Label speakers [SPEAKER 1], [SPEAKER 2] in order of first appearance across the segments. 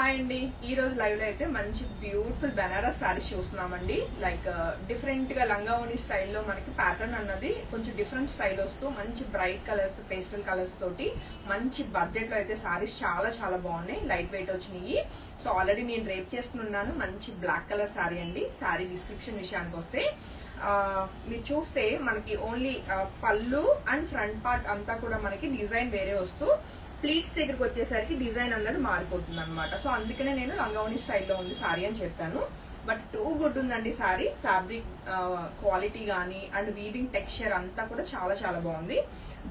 [SPEAKER 1] Hi అండి, ఈ రోజు లైవ్ లో అయితే మంచి బ్యూటిఫుల్ బెనారస్ సారీస్ చూస్తున్నామండి. లైక్ డిఫరెంట్ గా లంగావోని స్టైల్లో మనకి ప్యాటర్న్ అన్నది కొంచెం డిఫరెంట్ స్టైల్ వస్తూ మంచి బ్రైట్ కలర్స్, పేస్టల్ కలర్స్ తోటి మంచి బడ్జెట్ లో అయితే సారీస్ చాలా చాలా బాగున్నాయి. లైట్ వెయిట్ వచ్చినాయి. సో ఆల్రెడీ నేను రేప్ చేసుకున్నాను. మంచి బ్లాక్ కలర్ సారీ అండి. సారీ డిస్క్రిప్షన్ విషయానికి వస్తే మీరు చూస్తే మనకి ఓన్లీ పళ్ళు అండ్ ఫ్రంట్ పార్ట్ అంతా కూడా మనకి డిజైన్ వేరే వస్తూ ప్లీట్స్ దగ్గరకు వచ్చేసరికి డిజైన్ అన్నది మారిపోతుంది అనమాట. సో అందుకనే నేను లంగావోని స్టైల్లో ఉంది సారీ అని చెప్పాను. బట్ టూ గుడ్ ఉందండి సారీ. ఫ్యాబ్రిక్ క్వాలిటీ కానీ అండ్ వీవింగ్ టెక్స్చర్ అంతా కూడా చాలా చాలా బాగుంది.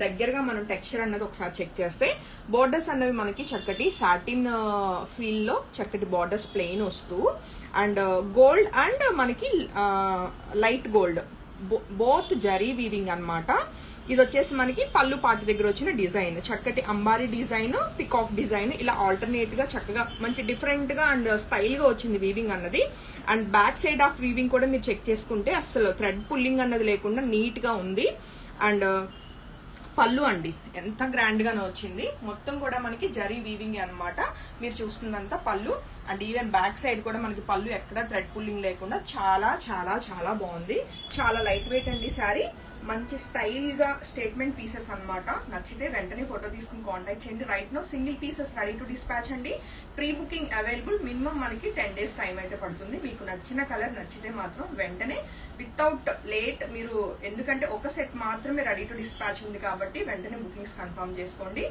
[SPEAKER 1] దగ్గరగా మనం టెక్స్చర్ అన్నది ఒకసారి చెక్ చేస్తే బోర్డర్స్ అన్నవి మనకి చక్కటి సాటిన్ ఫీల్ లో చక్కటి బోర్డర్స్ ప్లెయిన్ వస్తూ అండ్ గోల్డ్ అండ్ మనకి light gold both zari weaving అన్నమాట. ఇది వచ్చేసి మనకి పళ్ళు పాటు దగ్గర వచ్చిన డిజైన్ చక్కటి అంబారీ డిజైన్, పికాక్ డిజైన్ ఇలా ఆల్టర్నేట్ గా చక్కగా మంచి డిఫరెంట్ గా అండ్ స్టైల్ గా వచ్చింది వీవింగ్ అన్నది. And back side of weaving కూడా మీరు చెక్ చేసుకుంటే అసలు థ్రెడ్ పుల్లింగ్ అన్నది లేకుండా నీట్ గా ఉంది. అండ్ పళ్ళు అండి ఎంత గ్రాండ్ గానే వచ్చింది. మొత్తం కూడా మనకి జరీ వీవింగ్ అన్నమాట. మీరు చూస్తున్నంత పళ్ళు అండ్ ఈవెన్ బ్యాక్ సైడ్ కూడా మనకి పళ్ళు ఎక్కడ థ్రెడ్ పుల్లింగ్ లేకుండా చాలా చాలా చాలా బాగుంది. చాలా లైట్ వెయిట్ అండి సారీ. మంచి స్టైల్ గా స్టేట్మెంట్ పీసెస్ అన్నమాట. నచ్చితే వెంటనే ఫోటో తీసుకుని కాంటాక్ట్ చేయండి. Right no single pieces ready to dispatch అండి. Pre booking available. మినిమం మనకి 10 days టైం అయితే పడుతుంది. మీకు నచ్చిన కలర్ నచ్చితే మాత్రం వెంటనే వితౌట్ లేట్ మీరు, ఎందుకంటే ఒక సెట్ మాత్రమే రెడీ టు డిస్పాచ్ ఉంది కాబట్టి వెంటనే బుకింగ్స్ కన్ఫర్మ్ చేసుకోండి.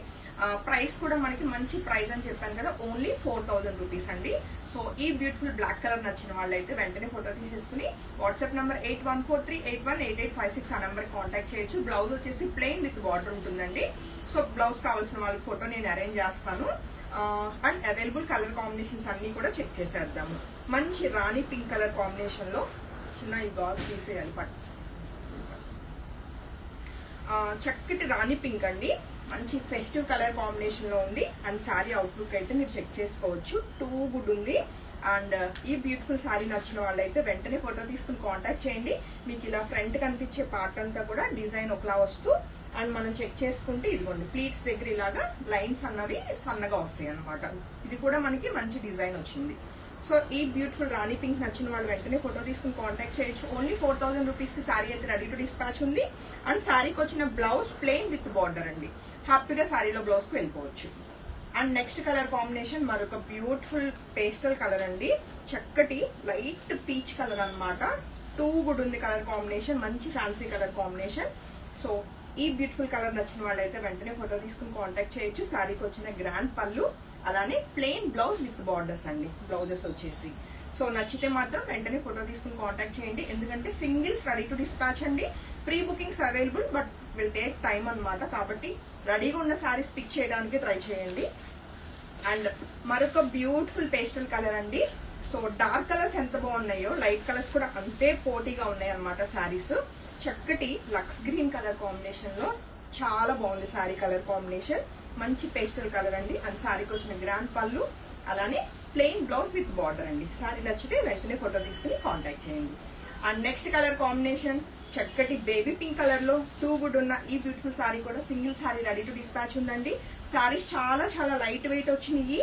[SPEAKER 1] ప్రైస్ కూడా మనకి మంచి ప్రైస్ అని చెప్పాను కదా, ఓన్లీ 4000 రూపీస్ అండి. సో ఈ బ్యూటిఫుల్ బ్లాక్ కలర్ నచ్చిన వాళ్ళు అయితే వెంటనే ఫోటో తీసేసుకుని వాట్సాప్ నంబర్ 8143818856 ఆ నెంబర్ కాంటాక్ట్ చేయొచ్చు. బ్లౌజ్ వచ్చేసి ప్లెయిన్ విత్ బార్డర్ ఉంటుందండి. సో బ్లౌజ్ కావాల్సిన వాళ్ళకి ఫోటో నేను అరేంజ్ చేస్తాను. అండ్ అవైలబుల్ కలర్ కాంబినేషన్స్ అన్ని కూడా చెక్ చేసేద్దాము. మంచి రాణి పింక్ కలర్ కాంబినేషన్ లో చిన్న ఈ గాజ్ తీసేయాలి పట్టు. చక్కటి రాణి పింక్ అండి. మంచి ఫెస్టివ్ కలర్ కాంబినేషన్ లో ఉంది. అండ్ శారీ అవుట్లుక్ అయితే మీరు చెక్ చేసుకోవచ్చు. టూ గుడ్ ఉంది. అండ్ ఈ బ్యూటిఫుల్ శారీ నచ్చిన వాళ్ళైతే వెంటనే ఫోటో తీసుకుని కాంటాక్ట్ చేయండి. మీకు ఇలా ఫ్రంట్ కనిపించే పార్ట్ అంతా కూడా డిజైన్ ఒకలా వస్తూ అండ్ మనం చెక్ చేసుకుంటే ఇదిగోండి ప్లీట్స్ దగ్గర ఇలాగా లైన్స్ అన్నవి సన్నగా వస్తాయి అనమాట. ఇది కూడా మనకి మంచి డిజైన్ వచ్చింది. సో ఈ బ్యూటిఫుల్ రాణి పింక్ నచ్చిన వాళ్ళు వెంటనే ఫోటో తీసుకుని కాంటాక్ట్ చేయొచ్చు. ఓన్లీ 4000 రూపీస్ కి శారీ అయితే రెడీ టు డిస్పాచ్ ఉంది. అండ్ శారీకి వచ్చిన బ్లౌజ్ ప్లెయిన్ విత్ బార్డర్ అండి. హ్యాపీగా శారీలో బ్లౌజ్ కి వెళ్ళిపోవచ్చు. అండ్ నెక్స్ట్ కలర్ కాంబినేషన్ మరొక బ్యూటిఫుల్ పేస్టల్ కలర్ అండి. చక్కటి లైట్ పీచ్ కలర్ అన్నమాట. టూ గుడ్ ఉంది కలర్ కాంబినేషన్. మంచి ఫ్యాన్సీ కలర్ కాంబినేషన్. సో ఈ బ్యూటిఫుల్ కలర్ నచ్చిన వాళ్ళైతే వెంటనే ఫోటో తీసుకుని కాంటాక్ట్ చేయొచ్చు. శారీకి వచ్చిన గ్రాండ్ పళ్ళు, అలానే ప్లెయిన్ బ్లౌజ్ విత్ బార్డర్స్ అండి బ్లౌజెస్ వచ్చేసి. సో నచ్చితే మాత్రం వెంటనే ఫోటో తీసుకుని కాంటాక్ట్ చేయండి. ఎందుకంటే సింగిల్స్ రెడీ టు డిస్పాచ్ అండి. Pre bookings available but will take time అనమాట. కాబట్టి రెడీగా ఉన్న శారీస్ పిక్ చేయడానికి ట్రై చేయండి. అండ్ మరొక బ్యూటిఫుల్ పేస్టల్ కలర్ అండి. సో డార్క్ కలర్స్ ఎంత బాగున్నాయో లైట్ కలర్స్ కూడా అంతే పోటీగా ఉన్నాయి అనమాట శారీస్. చక్కటి లక్స్ గ్రీన్ కలర్ కాంబినేషన్ లో చాలా బాగుంది శారీ కలర్ కాంబినేషన్. మంచి పేస్టల్ కలర్ అండి. అండ్ శారీకి వచ్చిన గ్రాండ్ పళ్ళు, అలానే ప్లెయిన్ బ్లౌజ్ విత్ బార్డర్ అండి. శారీ నచ్చితే వెంటనే ఫోటో తీసుకుని కాంటాక్ట్ చేయండి. అండ్ నెక్స్ట్ కలర్ కాంబినేషన్ చక్కటి బేబీ పింక్ కలర్ లో టూ గుడ్ ఉన్న ఈ బ్యూటిఫుల్ శారీ కూడా single sari ready to dispatch ఉందండి. శారీస్ చాలా చాలా లైట్ వెయిట్ వచ్చినాయి.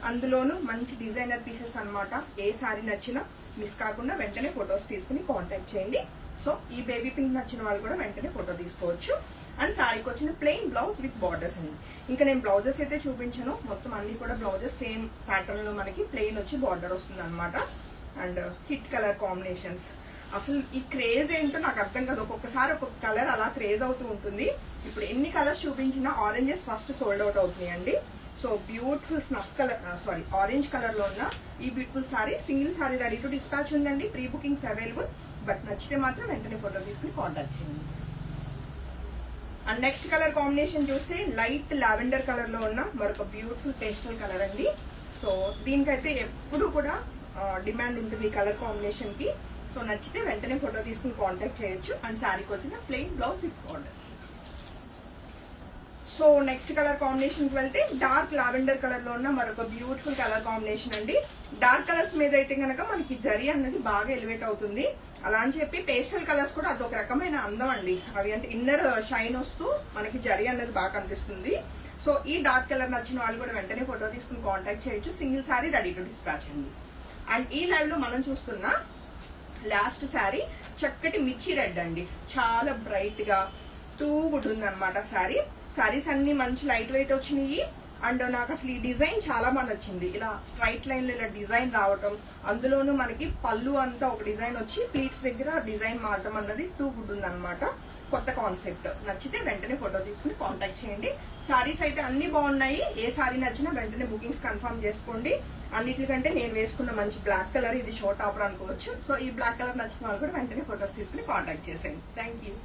[SPEAKER 1] అందులోనూ మంచి డిజైనర్ పీసెస్ అనమాట. ఏ శారీ నచ్చినా మిస్ కాకుండా వెంటనే ఫొటోస్ తీసుకుని కాంటాక్ట్ చేయండి. సో ఈ బేబీ పింక్ నచ్చిన వాళ్ళు కూడా వెంటనే ఫోటో తీసుకోవచ్చు. అండ్ శారీకి వచ్చిన ప్లెయిన్ బ్లౌజ్ విత్ బార్డర్స్ అండి. ఇంకా నేను బ్లౌజెస్ అయితే చూపించాను. మొత్తం అన్ని కూడా బ్లౌజెస్ సేమ్ ప్యాటర్న్ లో మనకి ప్లెయిన్ వచ్చి బార్డర్ వస్తుంది అనమాట. And hit colour combinations. అసలు ఈ క్రేజ్ ఏంటో నాకు అర్థం కాదు. ఒక్కొక్కసారి ఒక్కొక్క కలర్ అలా క్రేజ్ అవుతూ ఉంటుంది. ఇప్పుడు ఎన్ని కలర్స్ చూపించినా ఆరెంజెస్ ఫస్ట్ సోల్డ్ అవుట్ అవుతున్నాయండి. So beautiful snuff colour orange colour లో ఉన్న ఈ beautiful sari single sari ready to dispatch ఉందండి. ప్రీ బుకింగ్స్ అవైలబుల్ బట్ నచ్చితే మాత్రం వెంటనే ఫోటో తీసుకుని కాంటాక్ట్ చేయండి. అండ్ నెక్స్ట్ కలర్ కాంబినేషన్ చూస్తే లైట్ లావెండర్ కలర్ లో ఉన్న మరొక బ్యూటిఫుల్ పేస్టల్ కలర్ అండి. సో దీనికైతే ఎప్పుడు కూడా డిమాండ్ ఉంటుంది ఈ కలర్ కాంబినేషన్ కి. సో నచ్చితే వెంటనే ఫోటో తీసుకుని కాంటాక్ట్ చేయొచ్చు. అండ్ శారీకి వచ్చిన plain blouse with borders. So next colour combination కి వెళ్తే డార్క్ లావెండర్ కలర్ లో ఉన్న మరొక బ్యూటిఫుల్ కలర్ కాంబినేషన్ అండి. డార్క్ కలర్స్ మీద అయితే కనుక మనకి జరీ అన్నది బాగా ఎలివేట్ అవుతుంది. అలా అని చెప్పి పేస్టల్ కలర్స్ కూడా అదొక రకమైన అందం అండి. అవి అంటే ఇన్నర్ షైన్ వస్తూ మనకి జరీ అన్నది బాగా కనిపిస్తుంది. సో ఈ డార్క్ కలర్ నచ్చిన వాళ్ళు కూడా వెంటనే ఫోటో తీసుకుని కాంటాక్ట్ చేయొచ్చు. Single sari ready to dispatch అండి. అండ్ ఈ లైవ్ లో మనం చూస్తున్న లాస్ట్ శారీ చక్కటి మిర్చి రెడ్ అండి. చాలా బ్రైట్ గా టూ గుడ్ ఉంది అనమాట శారీ. శారీస్ అన్ని మంచి లైట్ వెయిట్ వచ్చినాయి. అండ్ నాకు అసలు ఈ డిజైన్ చాలా బాగా నచ్చింది. ఇలా స్ట్రైట్ లైన్ లో ఇలా డిజైన్ రావటం, అందులోనూ మనకి పళ్ళు అంతా ఒక డిజైన్ వచ్చి ప్లీట్స్ దగ్గర డిజైన్ మారటం అన్నది టూ గుడ్ ఉంది అనమాట. కొత్త కాన్సెప్ట్. నచ్చితే వెంటనే ఫోటో తీసుకుని కాంటాక్ట్ చేయండి. సారీస్ అయితే అన్ని బాగున్నాయి. ఏ సారీ నచ్చినా వెంటనే బుకింగ్స్ కన్ఫర్మ్ చేసుకోండి. అన్నిటికంటే నేను వేసుకున్న మంచి బ్లాక్ కలర్ ఇది షో టాపర్ అనుకోవచ్చు. సో ఈ బ్లాక్ కలర్ నచ్చిన వాళ్ళు కూడా వెంటనే ఫొటోస్ తీసుకుని కాంటాక్ట్ చేసేయండి. Thank you.